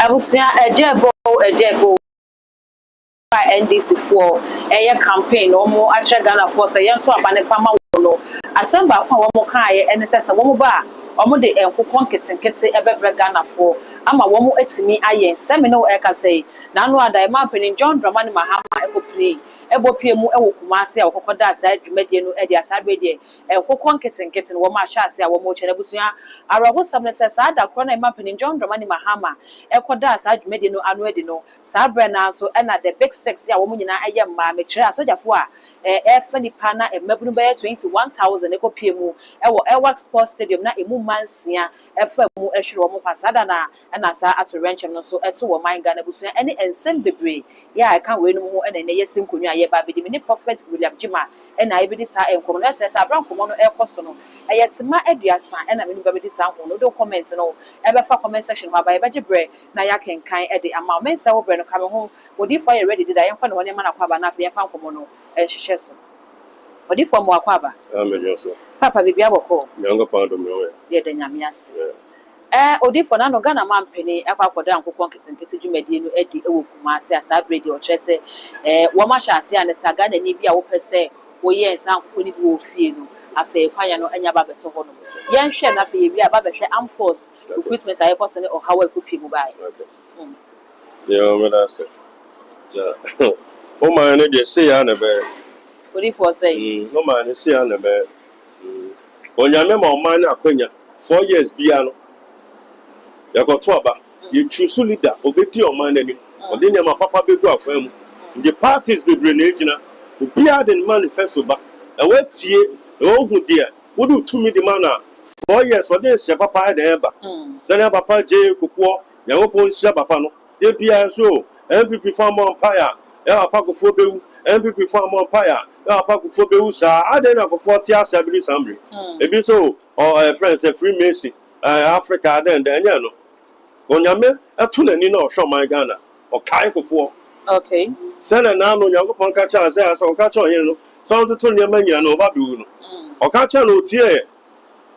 Abusia ejebo NDC for a campaign or more at Ghana for say young so about the farmer no assemble one more kai and says a woman bar or the Kukonkets and Ketse ever Ghana for ama woman at me I seminal eka say now I mapping John Dramani Mahama eco play ebo PMU ewo kumase or Kokoda side mediano edia sabede Kukonkets and Kitten Woma Shasi our mocha Abusia Araho Samne says Ada Krona mapping John Dramani Mahama Ekoda side mediano annuedi no Sabrina so and at the big sexy woman I am mammy chair so therefore Fanny Pana and Mabunu Bay 21,000 eco PMU El-Wark Sports Stadium na emu mansia FM Eshuromo Pasadana and Asa at a ranch and so at so my Ghana Busia any and same degree. Yeah, I can't win more and a yes Kunya Baby the mini prophet William Jima and I be this and Commoner says I brought Commoner El Cosono. I yes my Ediasa and I mean Baby this sound no comments and all ever for comment section by Baby Bray Nayakin kind at the amount men so Breno coming home. What if I ready did I am one man of Quabana found Commono and Shesso? What if for more Quaba? Papa be able call younger part of me. Yeah, then Yamias. Odi for nano Ghana man penny, Aqua down Kukonkets and Kitty Medino Eddie Kumasi as I radio Chesse, Wamasha Sia and Sagan and Nibia Open say, oh yes, Uncle Kuni will feel after Quayano and Yababeto Hono. Young Shen after you be a Babasha Armed Force, Christmas I person or how I could people buy. Yeah, what I said. Oh, my, they say I never. What if I say, no man, say I never. When you remember man, I 4 years piano. You got trouble. You choose leader, obey your man, and then your papa be go up. The parties the grenade, who beard and manifesto back. And what's ye, oh good dear, who do to me the manner 4 years for this, your papa had ever. Send papa J. Kufu, your own Shabapano, they be so, MVP farm umpire, El Paco Fobu. MPP farm umpire, Papa for Beusa, I don't know 40 years, I believe somebody. Maybe so, or friends, a Freemason, Africa, then, you know. When you met a tunnel, show my Ghana, or Kaiko for. Okay. Send a nano, young Poncacha, and say, I saw catch on you, so the tunnel man, you know, Babu, or catch on tear,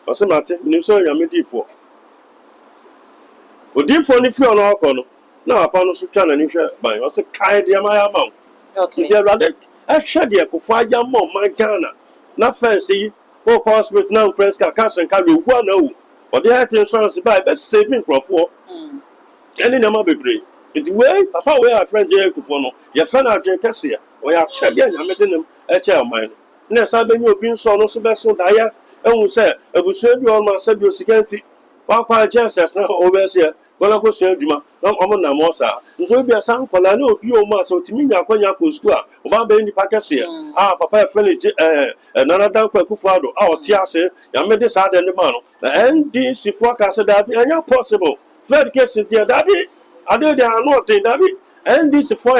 or some matter, you saw your midi for. But deep for if you're not on, no, upon the Sukan and Isha, by was a kind of my amount. Okay. I shed you for 5 years more, my Ghana. Not fancy, go cost with now, press cash and carry 1 but they had insurance to buy best saving from 4. Any number be brave. It's way, Papa, where our friend Jerry Kufono, your friend Argent Cassia, or your champion, I'm making them a chair mine. Next, I've been being so no so best so dire, and we said, I will send you all my sub security. Papa, just as now over here. Well, I go send you, no, I'm on Mosa. So be a sound for I know you must so to me, I can go school. About being the packers here. Papa, friendly, another down Kufado, our Tiase, I made this out in the man. And this if forecast that be any possible. Third case is dear Daddy. I know they are not Daddy. And this for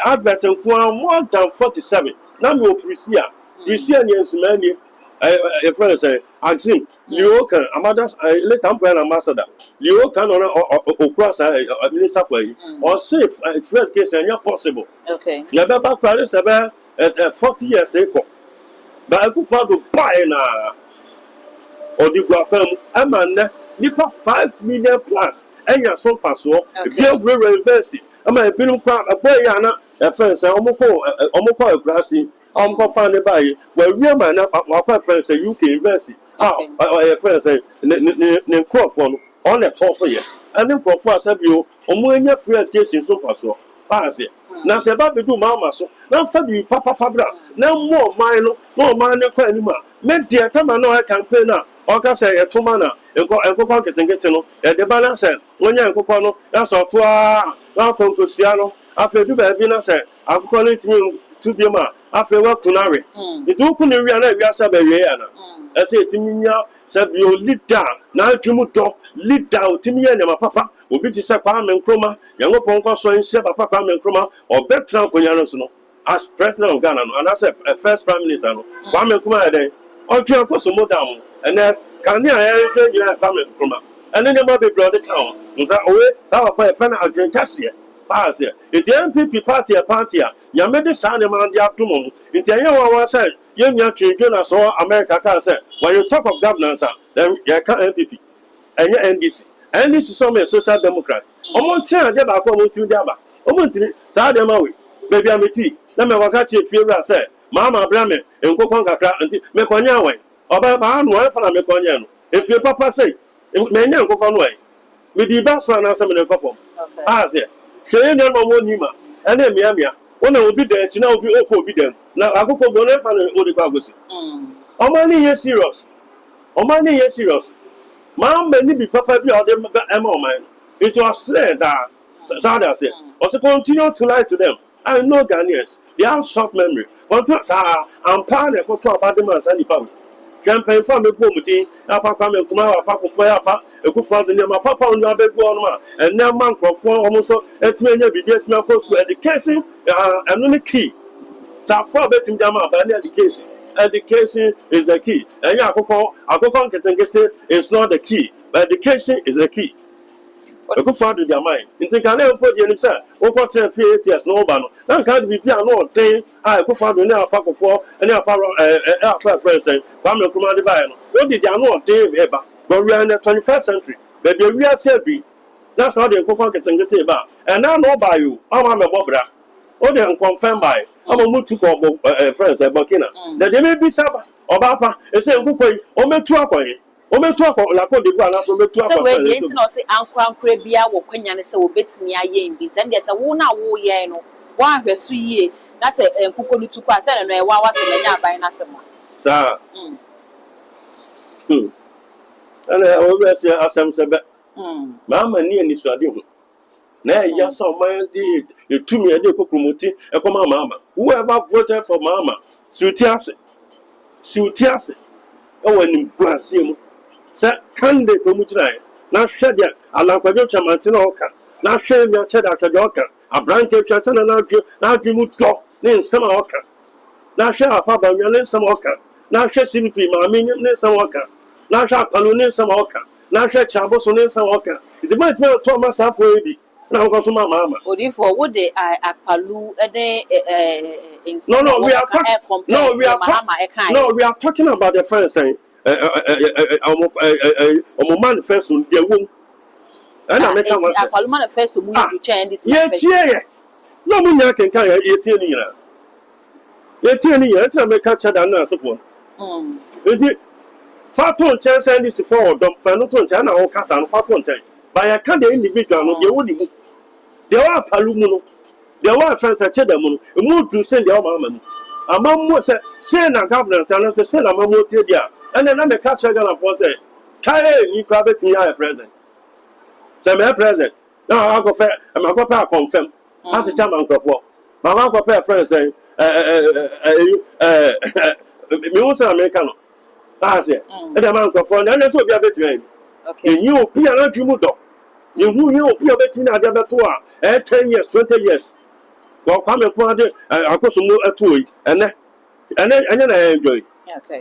advert and more than 47. Now you Prisia. Prisia, yes, many. A friend say, Axim, you can, Amadas, let Umbrella Ambassador. You can or cross a minister way or safe a third case and you're possible. Okay. You have about Paris about 40 years ago. But I could find to buy now. Or the Guapam, a man, Nipa 5 million plus, and you're so fast. You're very university. I might be a boy, a friend, Omoko, a grassy. I'm going to find a buy where real man, my friends say UK University. My friends say, Crawford on the top of you. And then Crawford said, you, when you're free education so far, so pass it. Now, say, Baby, do Mamma, so now for you, Papa Fabra. No more mine, no man, anymore. Make dear come and know I campaign now. Or can say a 2 manner and go pocket and get to know at the balance. When you're Cocono, that's all 2 hours. Now, Tom Luciano, after you have been said, I'm calling to to be a man. After work to marry. The two couldn't realize we are Sabariana. I say to me, said you lead down. Now you lead down to me and my papa will be to Sapam and Chroma, young Ponco, so in Sapam and Chroma, or Bertrand Coyanosno, as president of Ghana, and as a first prime minister, Kwame Nkrumah day, or to a some more down, and then can you have Kwame Nkrumah? And then the mother brought it down. Was that away? That was a fan of Argent Cassia. Pass here. If the MPP party, you made the sound of the afternoon. In the year one said, you know, children as all America can say, when you talk of governance, then you can't MPP and your NDC. and this is some social democrat. Omontia de ba ko montu de aba. Omontiri sa de ma we. Baby ameti. Na me waka che fie bra say, "Mama brame, enkokon kakra nti me konya wen." Oba ba anu an fa na me konya no. Efie papa say, "Me nya enkokon no wen." Me di ba so na say me nkofom. Ah say, "Hwe nya no mo nima." Ene mia. Ona obi de chi na obi okọ obi dem. Na akoko go na fa na odi kwa gosi. Omani ye serious. Omani ye serious. Man, many be papa be all them Emma man. It was said that Sada said, also continue to lie to them. I know Ghanaians, they have short memory. But I'm proud of what about them as any power. Campaign for me, Boomty, Papa and Kumara, Papa Fire, a good father, my papa on your bed, and now man for almost at many be get my post education and only key. So far betting them up and education. Education is the key. And I get is not the key, but education is the key. A good father, their mind. In the can never put you inside. Over 10 years, no ban. That can't be no thing. I go father now, Papa for and our friends and family command divine. What did you know? Dave ever? But we are in the 21st century. Baby, we are savvy. That's how they go for getting the about. And I know by you. I'm a Bobra. Oh, they are confirmed by. I'm a mutu friends at Burkina. That they may be Sabbath or Papa, and say, Good or make 2 o me to akọ la ko de bua na so me to akọ. So we dey no say ankwankra bia wo kwanya ne say wo betimi aye mbi then dey say wo na wo ye no wo ahwesu yie na say enkuko lutu kwa say no e wa wase na nya aban na say mo sa ana o be say asem se be ma ni ani so ade ho na ya so man di etumi ade ko promote e ko mama whoever voted for mama suitiase e wani brase mu say candidate to muturai na hwe dia alankwajo chamante na oka na hwe mi acheda acheda oka abranke twase na adwi mu to ne nsem a oka na hwe afa ba nya ne nsem oka na hwe simpi maami ne nsem oka na hwe apalo ne nsem oka na hwe chaboso ne nsem oka it might be to ma safo edi na ho ko mama odi for wo de apalu de no we are talking about the friends saying manifesto de wom ana me ka ma akwalu manifesto mu you change this manifesto no mu nya kenka ye tie ni nyina tra me ka cha da na asefo enti faton chen send this for dom fa no to chen na wo kasa no faton chen ba ya ka de individual no de wo ni mu de wa palu mu no de wa friends a che da mu no mu du sen de wa mama mu amammo se na governance na se na mamo tie dia and then I catch a gun for say, Kay, you grab it to me, I present. So I'm present. Now I'll go fair, and my papa confirm. Not a time uncle for. My uncle pair friend saying, Musa Americano. I say, and the man for, and that's what we are betting. Okay, you appear not you mudo. You appear betting at the tour, 10 years, 20 years. Go come and put it, I got some more at 2 and then I enjoy. Okay.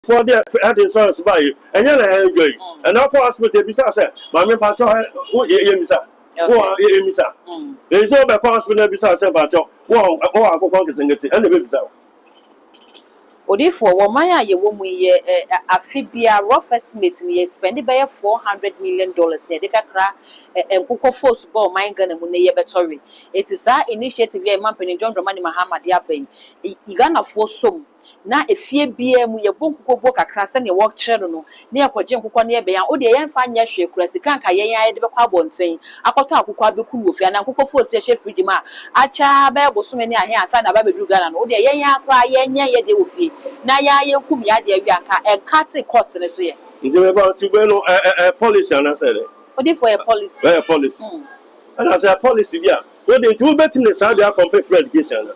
For the insurance by you, and then I enjoy. And now for us with the visa, my patro, who Yemisa, there is all the cost with the visa, Patro, or I go contact and the visa. Odi for Womaya, ye woman ye a fibia rough estimate ye spend by $400 million. Nedeka and Coco Force ball mine gun and Munay Battery. It is our initiative, ye Mampin John Dramani Muhammad Yabe. Igana for some. Na efie bia mu ye bonko boka krasa ne work chero no ne akwaje nkokọ ne be ya o de yen fa nya hwe kura sika nka yen ya de be kwa bonten akoto akokọ abeku wo fia na nkokọ fo se hwe friji ma acha ba bosome ne ahe asa na ba bedu Ghana no o de yen ya kwa yen nya ye de wo fie na ya yen kum ya de wi anka e cut cost ne so ye nje be ba ti be no policy ana say o de for a policy and as a policy bia o de tu betin ne sa dia compare for education.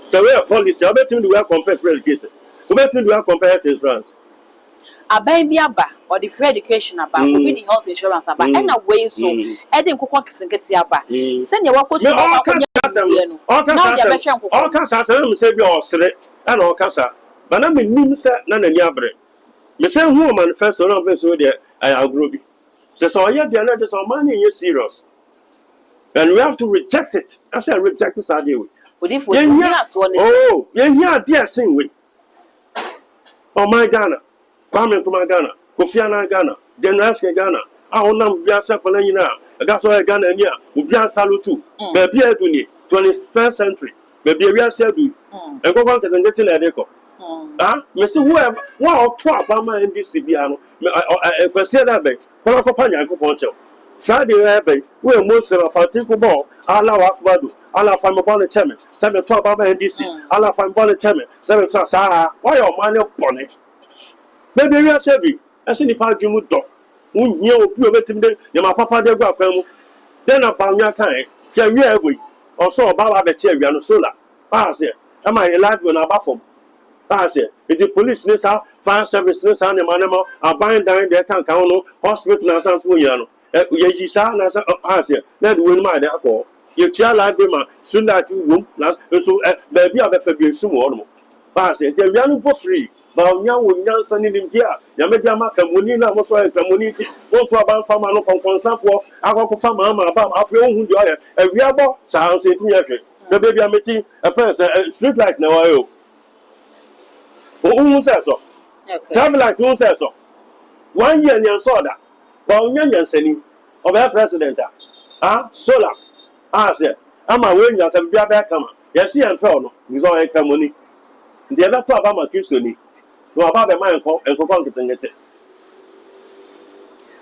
So we are policy. I bet you we are compare for education. We bet you we are compare health insurance. Baby aba or the free education aba, we be the health insurance aba. And a way so, Eden kuko kisiketi aba. Send your work to all cancer. Say be all straight and all cancer. But I mean, Nimsa nana niabre. Me say who manifesto on face with the I grow be. So I have the another some money is serious. And we have to reject it. I say reject this idea. Yeah, dear sing with. Oh my Ghana. Kwame Nkrumah Ghana, Kofi Annan Ghana, General Ghana, Ahonam Biasa Fanina, Agaso Ghana, Ubian Salutu, Baby Eduni, 21st century, Baby Riasedu, and go on to the getting a deco. Ah, Mr. Whoever, wow, 12 Bama and DCBano, I consider that bay, for a companion, Poncho. Friday Abbey, where most of our Tico Ball, Allah Akbadu, Allah Famabon Chairman, 7 12 Bama and DC, Allah Famabon Chairman, 7 Sarah, why your money upon it? Maybe we are saving. I see the party would talk. We knew you met him there, my papa de Guapel. Then upon your time, shall we have we? Or so about the cherry and solar. Pass it. Am I alive when I baffle? Pass it. It's the police, fire service, and the animal are buying down their can't count hospital and Sans Muyano. Yajisa, Nasa, pass it. Let win my alcohol. Your child like them, soon that you won't last, so baby of a Fabian Sumo. Pass it. They're young for free. Bawnya wonya sani limtia ya media maka muni na moso e community won to aban fama no konkonsanfo akoko fama ma ba afi ohun di oye e wiabo sa so etin yehwe the baby ameti e friends street light na wayo ohun se so travel light ohun se so 1 year nyan so da bawnya nyan sani oba president solar se ama we nya ka bia ba kama yesi en fe no nizo e kamoni ndi e ba to abama kristo ni no about the man and go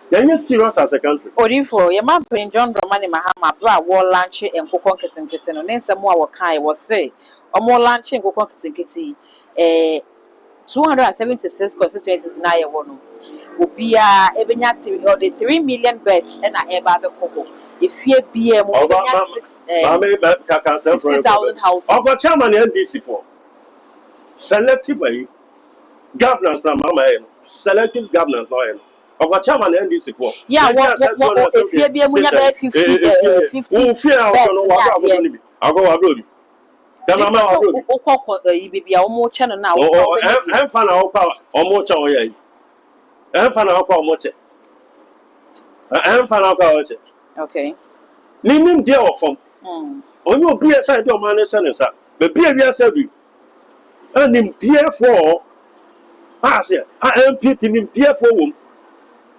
then you serious as a country. Odifo, your man Prince John Dramani Mahama, bra war lunch and coconut and kitten, and then some more kind was say, or more lunch and coconut and kitty, 276 constituencies in Iowa. Would be Ebenyati or the 3 million beds and a Eba Coco. If you be a 60,000 houses. I've got chairman NDC for selectively. Governance na mama selective governance no eno ogo chairman NDC for yeah if you be munya be 50 fear no wa go ni bi ago wa do ni da mama wa do ni okoko bibia o mo che no na o emfa na okwa o mo che o ye emfa na okwa o mo che emfa na okwa o che okay ni nim dia o fom onye obi e side o man se ne sa be bia bia sa bi anim dia for pass here. MPP nim dear for whom.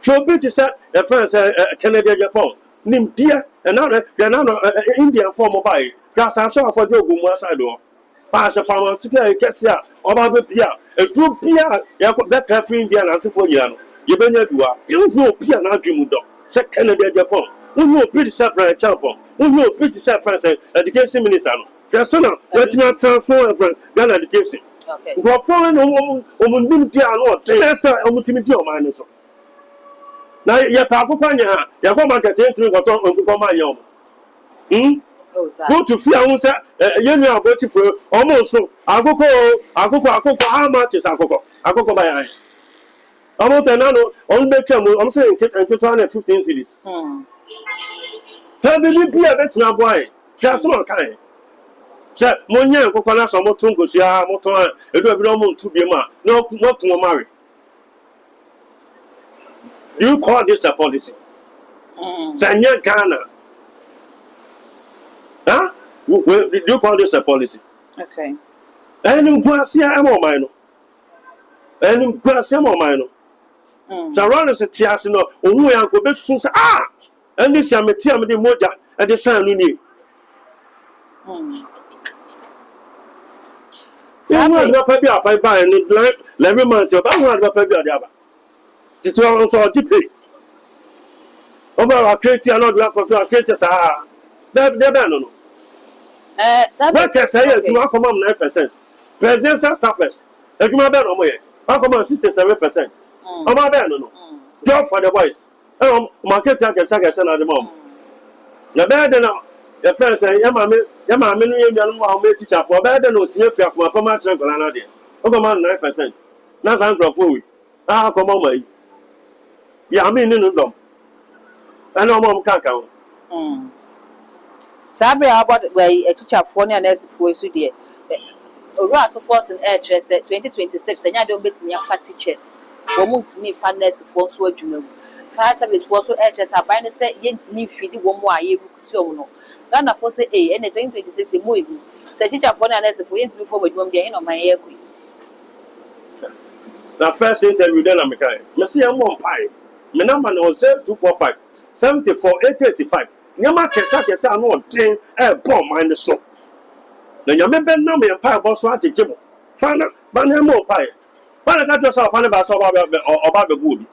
So bit is a friend Canada Japan. Nim dear another Indian form of buy. Just I saw for Joe side door. Pass a farmer secure Cassia or about Pia. A true Pia, that cafe Indian answer for Yano. You been you are. You don't know Pia now Jimudo. Set Canada Japan. Who know pretty separate champion. Who know pretty separate education minister. Just so now, let me transform Ghana education. Okay. Go foreign omundim dia no tesa omutimi dia o man so. Na ya pa akoko anya ya go market entry go ton nkoko man ya o. Oh sir. Go to fear won say ye nu aboti fo omo so akoko how much is akoko buy ai. Omo tenano on be cham on say nke 15 cities. Tabi bi bia betina boy. Just no kan. Say, Monya, Coconas, or Motungosia, Moton, it will be almost to be a man, not to marry. Do you call this a policy? Sanya Ghana. Huh? Do you call this a policy? Okay. And in Gracia, I'm all mine. And in Gracia, I'm all mine. Sarah is a tiasino, or we are going to say, and this is a Metiam de Moja at the San Luni. So I'm not happy up by buying every month. I'm not happy about the it's also deep. Over our creative and not lack of our creators are they're no. What can say to come on 9%? Presidential staffers, a human bear on way. How come on 67%? I'm not there no. Job for the boys. Market can say at the moment. The bad enough. The friend say, Yama, teacher for better no to make your command tranquil. Come on 9%. That's ungraffoy. Come on, yeah, I mean, no, I know mom can't count. Sabi about where a teacher for near nurse for so dear. Right of force in air chess at 2026, and I don't bet me a fat teachers. Woman to me, fan nurse for so you fire service for so air chess. I bind say, yet need feed 1 more year. So Ghana for say, and 2026 in movie. Say teacher for near nurse for you before we don't get in on my air. The first interview then I'm kind. Me see I'm on pie. Me number no 0245 74 885. Nyama kesa I know thing bomb mind so. Na nyame ben na me pie boss so agegemo. Fana ba na mo pie. Ba na just up ba so oba be go bi.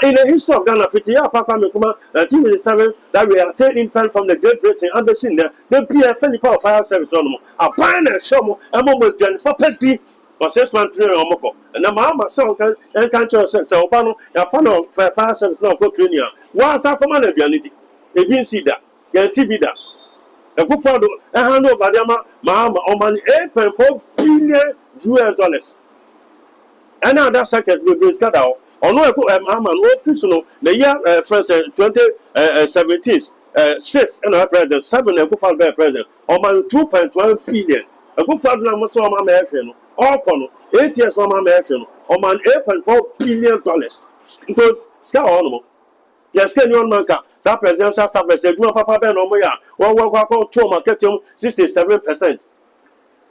In the history of Ghana, 50 years, Papa Mekuma, 1987, that we are taking pen from the Great Britain, and the seen there, the PFL Power Fire Service on them. A pine and show, a moment, Jen, for petty, or 6 months, and the Mama song and country says, Obano, a fan of fire service, no go to Nia. Once I command a pianity, they didn't see that, get TV that. A good father, a hand of Adama, Mama, Oman, $8.4 billion US. And now that seconds will be scattered out. On no office, the year first 2017, 6 and a president, 7 and good father president, or my 2.1 billion. A good father must on my American, all con 8 years on my American, or my $8.4 billion. Because scout animal. Yes, can you manka? Some presidential staff said, "No, Papa Ben, or Moya, or what called 2 market 67%.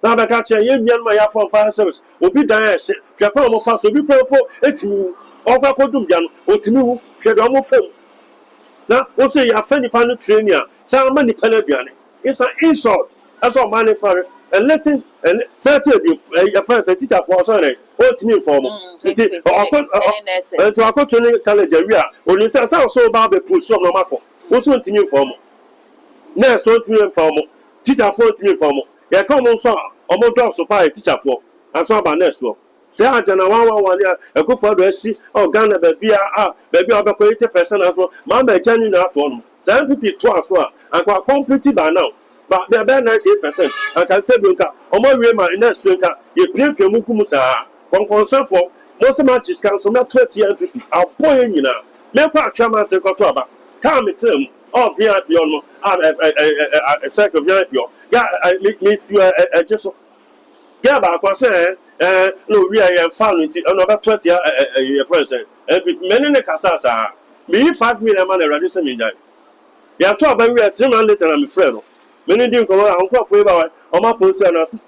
Now, the catcher, you my for fire service will be dying. Japan of us will be purple, it's you, or Bacodum, or Timu, Shadamo film. Now, we'll say you have funny panel training, some money Pelabiani. It's an insult. That's all money for it. And listen, and certainly your friends and teacher for Sunday, or to me for so I got to college area, or you say, so about the push on the map. What's one to me for more? Next, one to me for more. Teacher for to me for more. Ya come on so omo do supply teacher for and so about next one say ajana 111 ya e go for do si o Ghana baby baby obekọ 80% as well ma be jani na to no say people to as well and kwa conflict by now but they be 98% and can say nka omo we ma next nka ye pie mu kum sa concern for most matches can so na 20 people aboy nyina me kwa chama te ko to aba come term of VIP on a second VIP. Yeah, miss you just yeah, but I say, no, we are found another 20 friends. Many in the Casasa, me 5 million money reducing me. You are talking about 3 months later, I'm afraid. Many didn't come out and for about on my post and I said,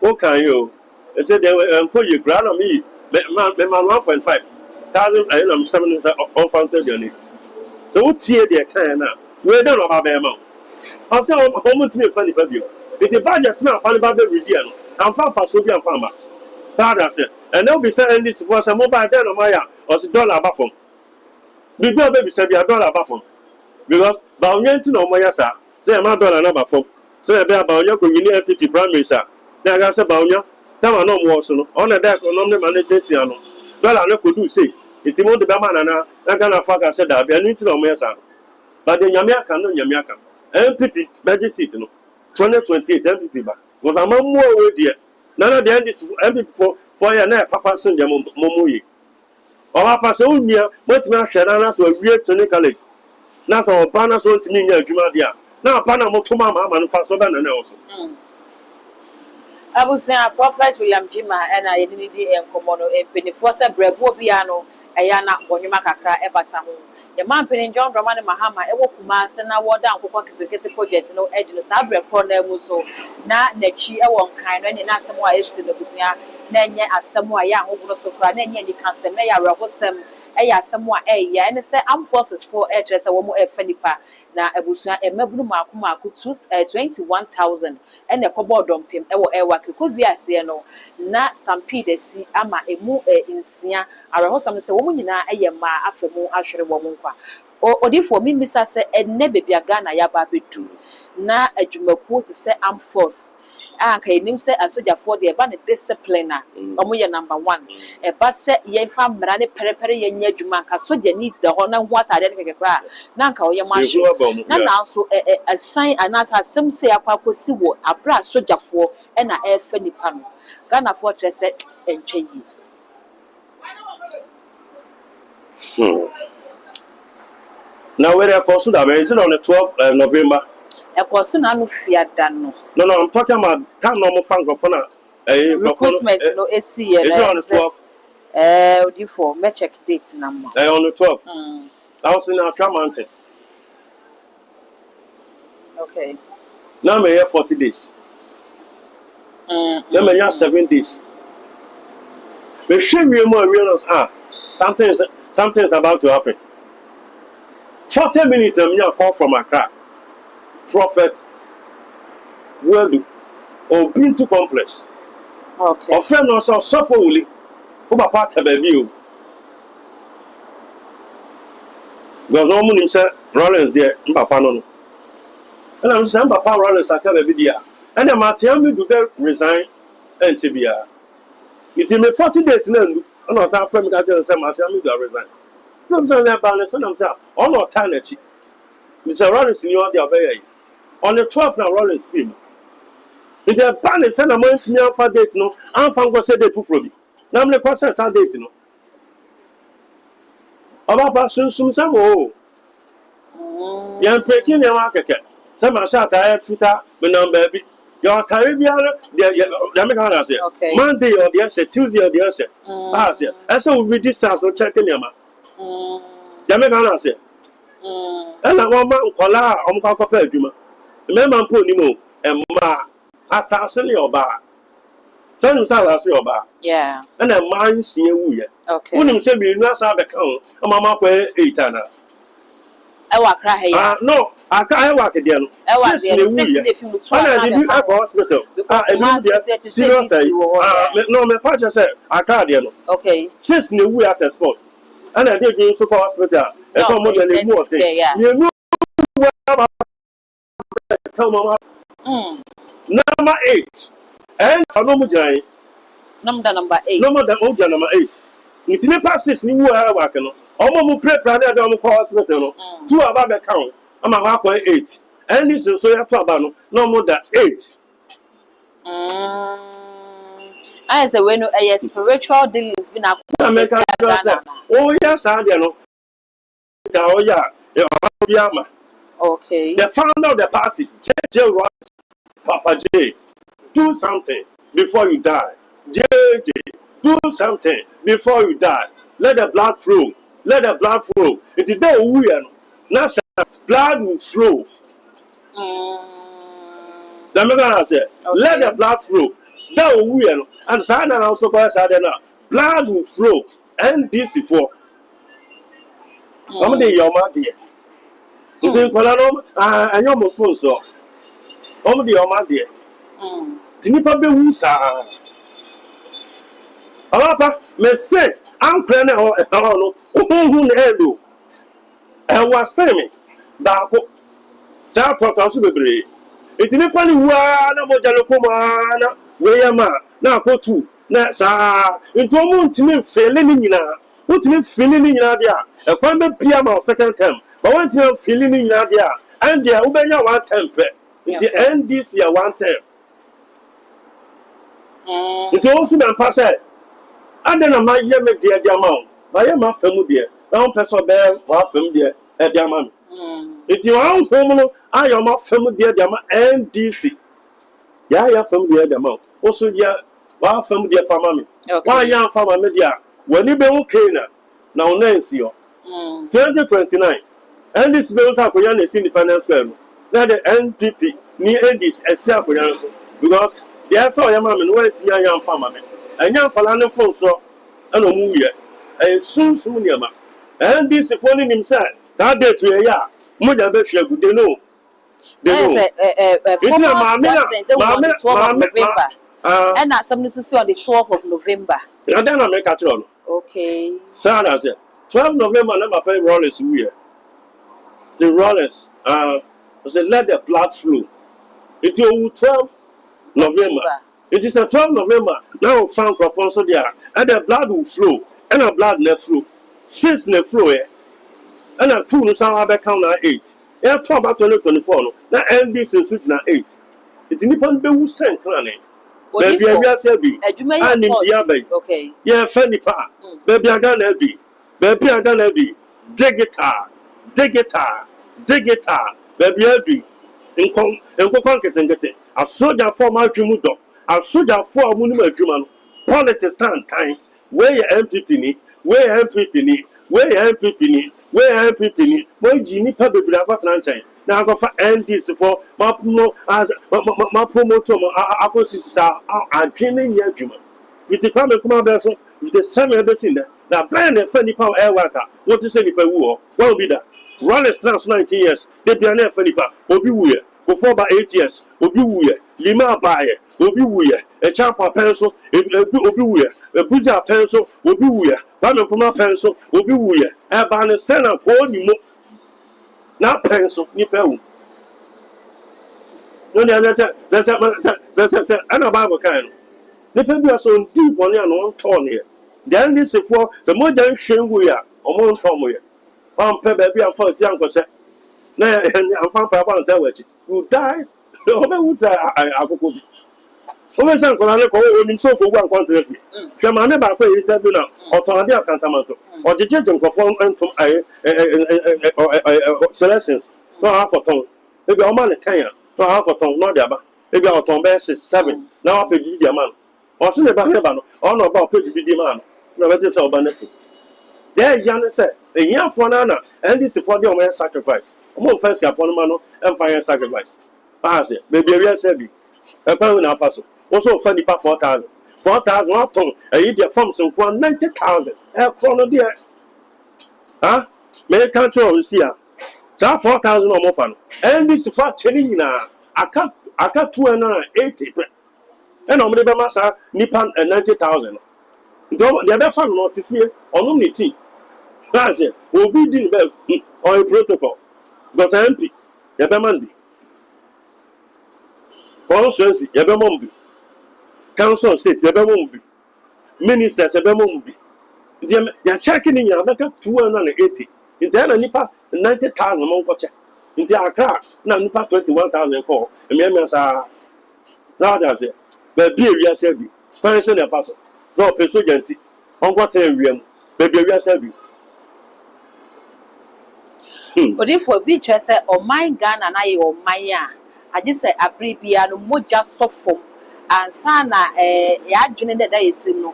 what can you? They said they will put you grand on me, man, 1.5 thousand, I am 7 unfounded journey. So what tier they can now? We don't know about them. I say, I'm to me funny baby. If the budget now, funny baby review, I'm far for Soviet farmer. Father said, and they'll be selling this for some mobile then on my or $1 above from. Before baby said, $1 above from. Because Baunian no more, sir. Say, I'm $1 number from. So about your community primary, sir. Then I said, Baunia, tell me no more, so on a deck on the management. Well, I could do say, it's more the Baman and I can't fuck. I said, I'll be an internal mesa. But the Yamiaka, no Yamiaka. MPP budget seat, no 2028 MPP back. Was a more way dear. None of the end is MPP for your net, Papa Send your Momoy. Or Papa Sonia, what's my Shadanas were real to college. Now, so Panas want to mean your Jumadia. Now, Panama to Mamma and Fasoban and also. I would say a Prophet William Jima and I didn't need a Comono, a penny for a Bravo piano, a Yana Bonimaka, Ebatamu. The man penny John Roman Mahama, Ewo Kumas, and now down for executive projects, no edge in the Sabre Corner Muso, na Nechi, a one kind, and not some way to the Busia, Nanya as somewhere young over so cry, Nanya, you can say, May I Robosem, a somewhere a and say, I'm forces for address a woman a Fenipa. Na ebusia emebunu maku 21,000 ene kobo dompem ewo El-Wark could be ase no na Stampede si ama emu insia arehosam se wo nyina eye ma afemu ahwere wo nkwa odifo mimisa se enne bebia Ghana ya ba bedu na adwumakuo te se armed force anka enim se asojafo de eba ne discipliner omo ye number 1 eba se ye fa mra ne perepere ye nya adwuma ka soja ni da ho na ho atade ne kekekra na anka wo ye mahwe na na so asan anasa asem se akwakosi wo abra asojafo e na efa nipa no Ghana for se entwe yi now where I consider is it on the 12th November. A person no fiada no. No, I'm talking about time normal francophone. Recruitment no AC. It's on the 12th. For me check dates number. On the 12th. I was in our mountain. Okay. Now I'm here 40 days. Now I'm here 7 days. We should be more realize something's about to happen. 40 minutes a call from Accra. Prophet Word or Bintu Complex. Okay. Or friend also suffer only. Who are part of a view. Because all morning said Rollins there, Papa no. And I'm saying Papa Rollins I can't be there. And I'm at me to resign and to be a. It in 40 days now. And I was our friend got to say my family to resign. I'm saying that balance and I'm saying all no time. Mr. Rollins in your day on the 12th now Rollins film. If the ban is sent a month to me for date no, I'm going to say date for me. Now I'm the process I date no. About soon some oh. Young breaking your market. Some are shot I have filter with no baby. Your Caribbean, the say Monday or the answer, Tuesday or the answer. Ah, say, I saw we this house or checking your man. Yamaka say. And I want man kola on Papa Juma. Remember, put him and ma assassin your bar. Tell him, your bar. Yeah. And a man see you. Okay. When him say, we not have a count, a mama pay 8 hours. No, I can't work again. I did not go hospital. Serious. No, my partner said, I can't. Okay. Since we at the spot. And I did go to hospital. And some more than more thing. You know, number 8. And a number 8. Number 8. Number 8. It didn't pass this new working. Almost pray private on the hospital. 2 about the count. I'm a 1.8. And this is so you have to about no more than 8. I say when a spiritual dealings been a oh yes, I know. Oh yeah, okay. The founder of the party, J. Papa J. Do something before you die. J. Do something before you die. Let the blood flow. Let the blood flow. It is there we are. Now blood will flow. Let the blood flow. That we are. And Sana also calls now. Blood will flow. And this is for. I'm the Yoma dear. You think Colano? I know my phone so. I'm the Yoma dear. Tinipa be wusa. Papa, me say, I'm planning on who do. And was saying, Bako, South Totas will be. It is funny, one more Jalopomana, Wayama, now go to, Nasa, into a moon to me feeling in Yina. What me feeling in Nadia? A private Piama second term, but one time feeling in Nadia, and the Ubaya 1 temper. The end this year 1 term. It also been passed. And then I might hear me dear amount. By a man family dear. Now person bear one family dear at their man. It's your own family. I am a family dear Dama and DC. Yeah, your family dear Dama. Also, yeah, one family dear for mammy. Why young farmer media? When you be okay now, Nancy, 2029. And this bills are for independence square. Now the NPP near this as self because they are so young man went to young farmer. And young Palana phone so and a movie. And soon, and this is phoning himself. That day to a year. Mother Bessia, they know. They know. It's November. And that's something to see on the 12th of November. And then I make a turn. Okay. Sarah said, 12 November, never pay Rollins here. The Rollins, I said, let the blood flow. It is 12 November. It is a 12 November. Now found so there, and the blood will flow, and the blood never flow. Since the flow, and a 2 no sound have count 8. Yeah, 12 about 2024. Now end this is 8. It depends on who sent planning. Baby, I say be. And in the abbey. Okay. Yeah, Fanny Pa. Baby, I gonna be. Baby, I gonna be. Digita. Baby, I be. In conquest and get it. A soldier for my Jumudo. A soldier for a monument Juman. Politics stand time. Where your MPP, where MPP, where MPP, where MPP, where Jimmy Pabby Black now I go for NDC for my promoter. I go see I'm training your Juma. With the comment, come on, the same ever seen that. Now, ban a funny power El-Wark. What is any per war? Well, be that. Run a strap 19 years. They be an air funny power. Obi Wuya. Before by 8 years. Obi Wuya. Lima Baye. Obi Wuya. A champa pencil. Obi Wuya. A buzzer pencil. Obi Wuya. One of my pencil. Obi Wuya. A banner send for you. Not pencil. Ni pew. No, that's a Bible kind. The people are so deep on your torn here. Then this is for the more than shame we are, or more from we are. Baby, I'm for the uncle said. Now, I'm found by one that you die. The would say, I could put. Over some colonial in so for one country. Shaman never pay it now, or Tondia Cantamanto, or the judge conform to selections. No half a tongue. Maybe I'm on a 10. No half a tongue, not the other. Maybe our tongue basis 7. Now I pay the man. Or send about heaven, or not about pay the man. No, that is our benefit. There, Jan said, a young for Nana, and this is for the own sacrifice. Among first upon Mano, empire sacrifice. Pass it, maybe a real savvy. A pound of us. Also, funny part 4,000. 4,000 up ton, a year from some 190,000. A chrono dear. Huh? Many countries here. 4,000 or more fun. And this is for Chelina. I cut 280. And on the Massa, Nippon and 90,000. The other fun not to fear or only tea. That's it. We'll be doing well or a protocol. But empty. Yabamandi. For Swansea, Yabamumbi. Council State, Yabamumbi. Ministers, Yabamumbi. They're checking in Yamaka 280. In the other Nipa 90,000 among Pocha. In the Accra, now Nipa 21,000 call. And members are that's it. But be a real savvy. Pension and pass. So, Peso Genti. On what area? Baby, we are savvy. But if we be just say, oh my gun and I or Maya, I just say a prebiano moja soft and sana ya junior that is no,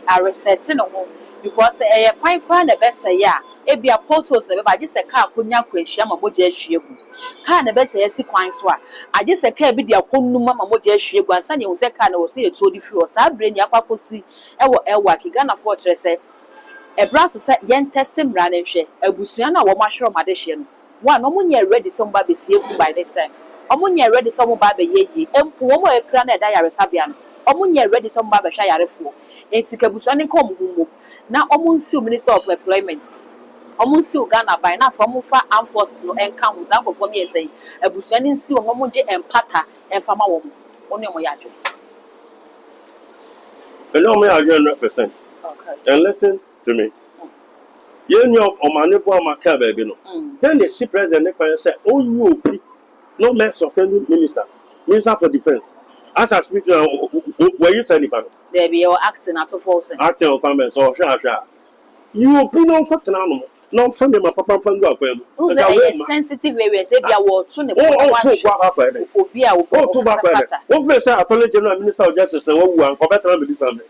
are resetting on because a quite grand the best say ya. It be a portos, but just a car could not question my moja shield. Can the best say sequence one. I just a care be the Akonuma moja shield, and Sunny was a kind of see a toady fuel. So I bring your papa see El-Wark, Ghana fortress. A brass set yen testing running share, a busiana or mushroom addition. One, Omunia ready somebody see by this time. Omunia ready some baby ye, and Pomo a planet diary Sabian. Omunia ready some baby shire for. It's a busani come. Now, Omunsu Minister of Employment. Omunsu Ghana by now from Mufa and Force and comes out for me say, a busani see Omunje and Pata and Fama woman. Only Moyajo. Allow me 100%. And listen to me. You know, on my neighbor, my car, baby. Then the chief president said, oh, you no mess of sending minister for defense. As I speak to where you send it back. There be your acting at all force. Acting on comments or sha. You put on something animal. No, from my papa from the who's a sensitive area? They be a war to the oh, two back. What first I told General Minister of Justice and what one better with this family.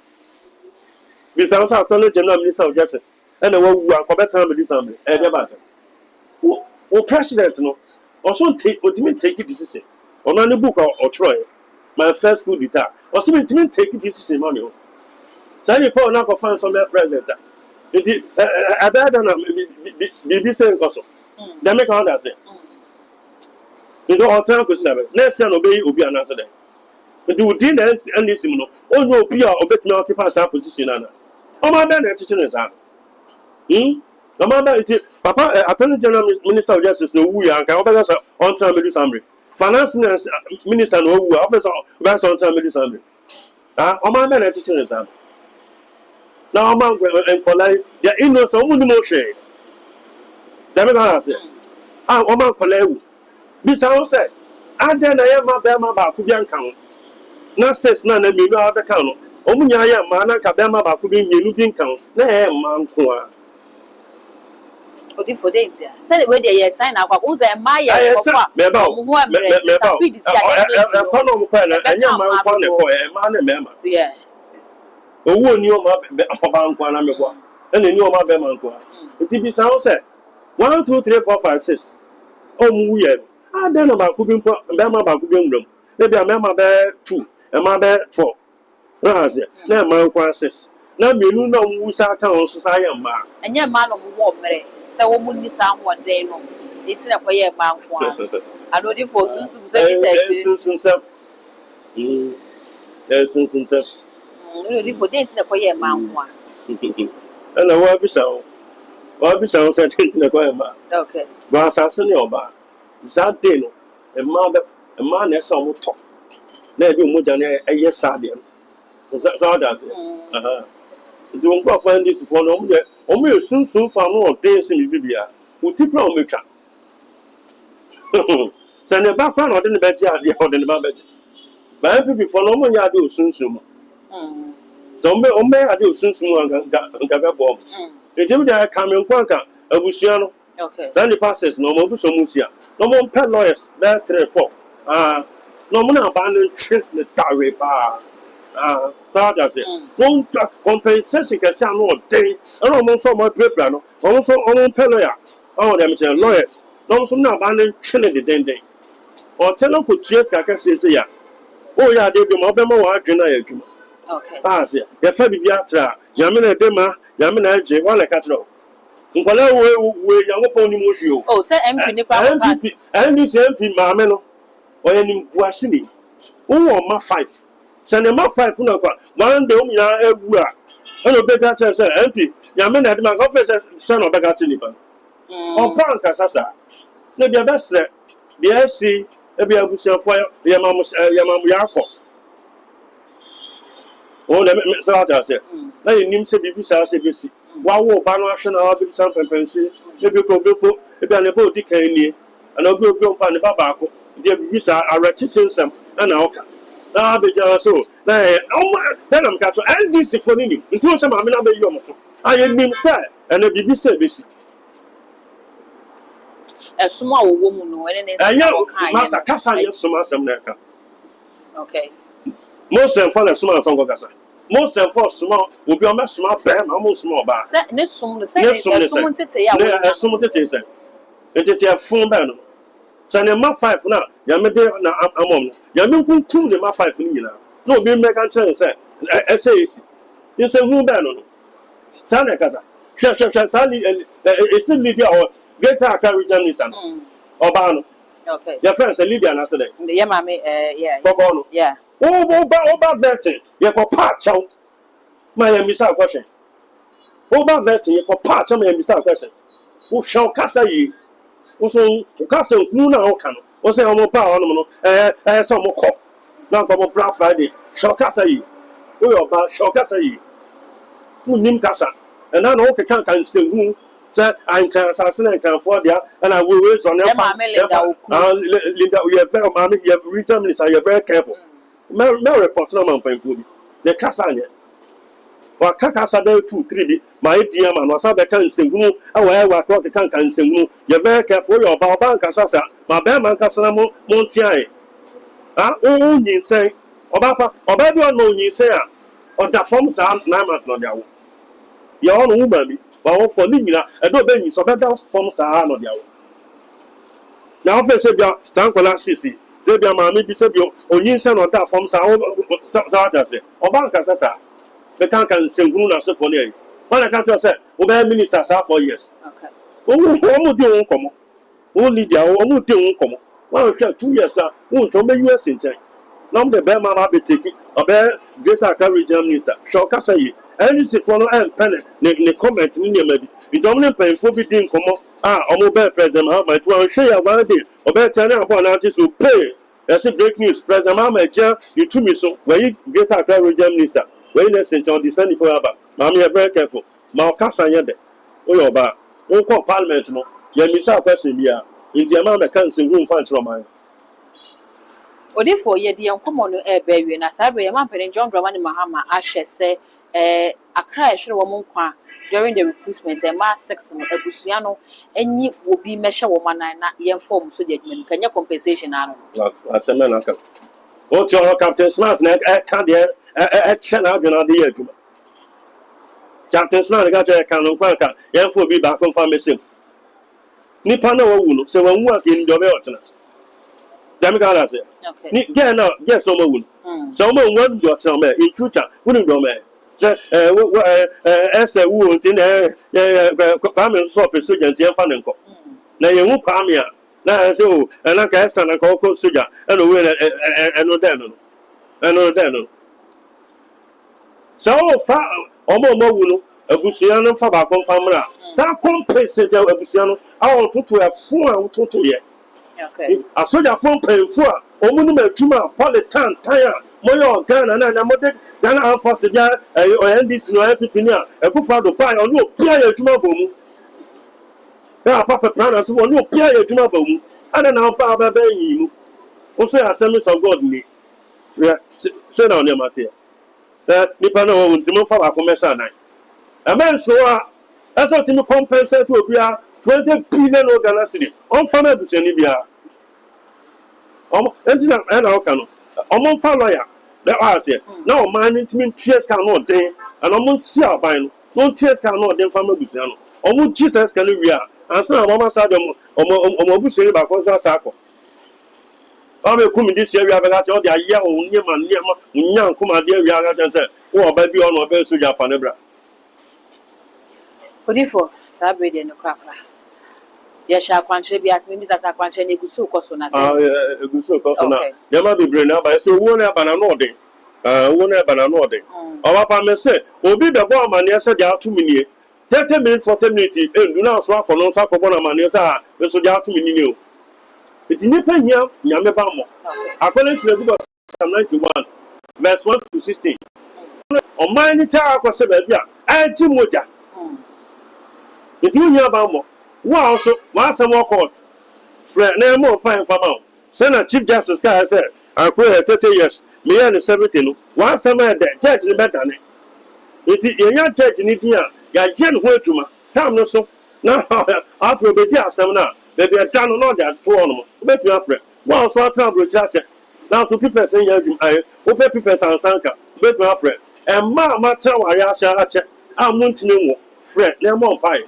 Besides, I told General Minister of Justice and the one better with this family. And the president, no, also take a decision on any book or Troy. My first school guitar. Or something to take a decision, money. So you put enough of fans on their president. I better than be saying also. They make all that say. You don't have to say, let's say, obey, will be an answer. But you didn't end this, oh, no, Pia, or better not occupy our position. Oh, my bad, teaching is out. No matter it is, Papa, Attorney General Minister of Justice, no, we are on time to do something. Finance Minister, no, officer, that's on time to do something. Oh, my bad, teaching is out. Now, I'm going to collide. They're in no so many more shade. Let me ask you. I'm going to collide. This house said, I then I am my Bama Bakubian count. Not says none of me know the count. Omunya, Mana Kabama Bakubi, you looking counts. Nay, man, for for danger. Said it where they sign up. Who's a Maya? Yeah. Owó ni o ma baba nkwa na mekwa ene ni o ma be ma nkwa nti bi san se 1 2 3 4 5 6 o mu ye a de na ba ku bi mpo be ma ba ku bi nwuram e bi a me ma be 2 e ma be 4 na se na ma nkwa 6 na menu na musa ka on so say ma enye ma no mo mere se wo mu ni sa hoden no eti na koye ma nko a anodi for sunsun se kita sunsun se sunsun se anodi for den eti na koye ma nko a na wa bisa o se eti na koye ma okay ba asase ne oba za de no ma na esa mo to na ebi mo jane eye sade no so that do ngba fa ndi si for no mo ye sunsun fa no o de se mi bibia o ti pra o metwa so ne ba kwa no de ne be ji ade o de ne ba be ba pipi for no mo nya ade o sunsun so me ade o sunsun nga be bo e je mi da ka me nkwa ka abusua no okay then the passes no mo bu so mu sia no mo pay lawyers that 3 4 no mo na ba no treat the tare pa so that say won compensation ka sia no dey no mo so mo prepare no mo so mo pay lawyer dem say lawyers no so na ba no treat the den o tell ko treat ka say ya o ya dey bi mo be mo wa adwena ya adwuma okay say ya fa bibia tra ya me na dey ma ya me na je wala ka tro nkwala we yango ni moshi o oh say MP ni pa pass MP maame no oye ni guase ni wo ma 5 se ne ma 5 na kwa one day o mi na ewu a no be that say MP ya me na de ma confess se no be ga tini pa o bank asasa ne bia be se bia si e bia abusiafo ya mamu ya akọ o na me se ata se na nim se bibi sa se besi wa wo ba no ahwe na wa bi san pempensi e bi ko e bi anebo di kan ni ana obi mpa ne baba ko de bibi sa aretitin sam na oka na be ja so na na nam ka to NDC fo ni nti so ma me na be yo mo so aye nim se ena bibi se besi esuma wo mu no ene ne anya masa kasa ye suma sam na ka okay mo se fa na suma fa ngo kasa mo se for small obi o me small be ma mo small ba se ne sum ne se ne sum tete ya we ne sum tete se tete fun ba no se ne ma 5 na ya me de na amom ya me kunkun ne ma 5 ni nyina no obi me kan chen se ese ni se hu ba no sa na kasa hwe sa li ese Lydia hot greater Accra region is an oba no okay ya friend se Lydia na se de ya ma me yeah koko no yeah Oba vetting, you go patch out. My misa question. Oba vetting, you go patch out my misa question. Who shall cassa ye? Also, Castle Nuna Ocan, or say, I'm a power, some more cough. Now come on Black Friday, shall cassa ye. We are about shall cassa ye. Who nim cassa, and I know the can't say who. I can assassinate and can afford ya, and I will raise on your family. Linda, you are very mammy, you have written this, you are very careful. Me report na man panfo bi ne kasa anye wa kasa da 2 3 bi ma edia ma no sa be kan sengunu awa ko kan sengunu ye be careful your ba kasa sa ma be man kasa na mo ntian o nyin sen oba bi no nyin sen a o da form sa na ma no dia wo ye o no ma bi wa wo for ni nyina e do be nyin so be da form sa no dia wo na o fe se bia san kola sisi Zebia mammy be sebio, or yin son or that from Saturday, or Bankasa. The can't sing Guna for you. When I can't say, obey ministers are for years. okay Who would do come? Only the only do come. 2 years now, won't tell me US in time. Now the bear mamma be taking a bear greater Accra region minister, shall Cassaye. And it's a follow and penny, the comment in your maybe. You don't pay for being come on bear president, my 12 share 1 day, or better 10 upon artists who pay. That's a break news. President Mama, you to me so where you get a Accra region minister. When they sent on the Sunday for about, Mammy, are very careful. Malcassa yede. Oh, your bar. Don't call Parliament, no. You miss our question here. In the amount of cancer room funds from mine. odi for ye de enkomo no e ba wie na sabe ye man pene John Dramani Mahama ahye se Accra e hwere wo mo nkwa during the recruitment e ma 6 no abusua no enyi obi mehye wo manan na ye form so de adwuma kanya compensation anu asema na ka o ti o Captain Smart na ka de chena adwuna de ye adwuma Captain Smart ga je kan no kwa ka ye fo bi ba confirmation nipa na wo wu no se wan wu akin do be otena dem ga say okay ni get now yes no mo wu so mo wan do otena me in future wouldn't do me ɛsɛ wu nti na kwame nso ɔpɛ soja nti ɛmfa ne nkɔ na yɛhu kwame a na ɛsɛ o ɛna ka ɛsa na ka ɔkɔ soja ɛna owe ɛno dɛn no sɛ ɔfa ɔmo wu no abusua no fa baako mfa mmra saa compensate abusua no a ɔtoto ɛfo a ɔtoto yɛ asojafo mpanyinfo a ɔmo nim adwuma police tan a moyɛ Ghana na mode Ghana afɔse dia NDC no NPP ni a ɛkufo do pa ɔno opia yɛ adwuma bɔ mu na papa plan so ɔno opia yɛ adwuma bɔ mu ana na pa ba yi mu wo so Assemblies of God ni so na ɔne mate nipa na wɔn ntimo fa ba ko mɛsa nan amen so a ɛsɛ timi compensate obi a 20 billion Ghana cedi on fa na abusua ni bia entina na oka no omo fa lawyer na ase na o man ntimi ties ka no den and omo si aban no ties ka no den fa ma abusua no omo Jesus ka no wi a ansa na mama sa dem omo abusua ba ko so asako o me kumi di se wi abega te o de aye o nyema nya nkoma de wi aga ten se wo oba bi ono oba so jafa ne bra Odifo sabrede no kwakwa Yesha kwantre bi asemi bi sasa kwantre na egusu koso na se egusu koso na ya ma bebre na ba so wo na ba na no de wo na ba na no de o ba pa me se obi be bo amane se dia ato minie 30 minutes 40 minutes endu na so akono so akobo na amane se a be so dia ato minie o eti ni panya nyame ba mo according to the book of Psalm 91 verse 1 to 16 o man ni ta akose ba bia anti moja eti nya ba mo wa also wa some court friend na mo pan fama say na chief justice ka say akwe 30 years me ya 70 no wa some the judge ni better ne eti enya judge ni dia ya je no ho adwuma tam no so na afro be ti asem na be be da no da to no be tu afre wa also atra bro chache na so people say ya adwuma ai o pe people sansanka be tu afre e ma tra wa ya sha ache amuntini wo friend na mo pai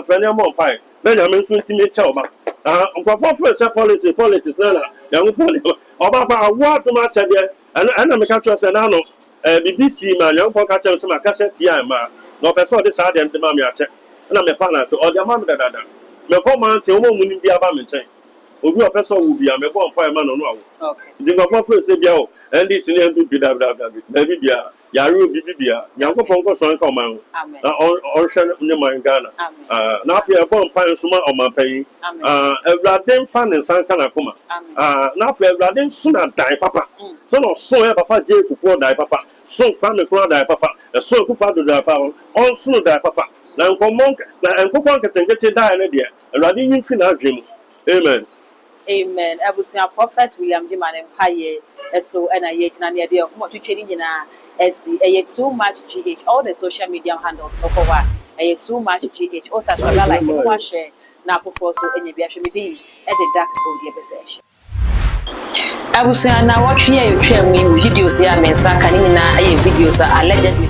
friend na mo pai Benjamin Swintimi Chauba. For politics, young politics. Oba, what to match there? And I'm a catcher, and I know BBC man, young for catcher, some cassette, ma. No person decided to mammy check. And I'm a fan to all the mamma that. No command to a woman in the abandoned. Obi a person will be a member fireman on wow. The Gopher said, yo, and this in the maybe Yaru Bibia, Yanko Pongo Son Command, or Shannon Ghana. Now we are born Pine Suma on my pay. A Raden fan and San Canacoma. Now we are Raden sooner die, Papa. So no so Papa J before die, Papa. So family crowd die, Papa. A so good father die, Papa. All soon die, Papa. Now come monk and Copan can get die an idea. A Radin infinite dream. Amen. Amen. I would say a prophet William Jiman Empire, so and I yet an idea of what you trading in a so much GH, all the social media handles of a so much GH, also like one share now for so any beation at the dark body session. I would say now watching you trail me videos here, men, Sakanina, videos are allegedly.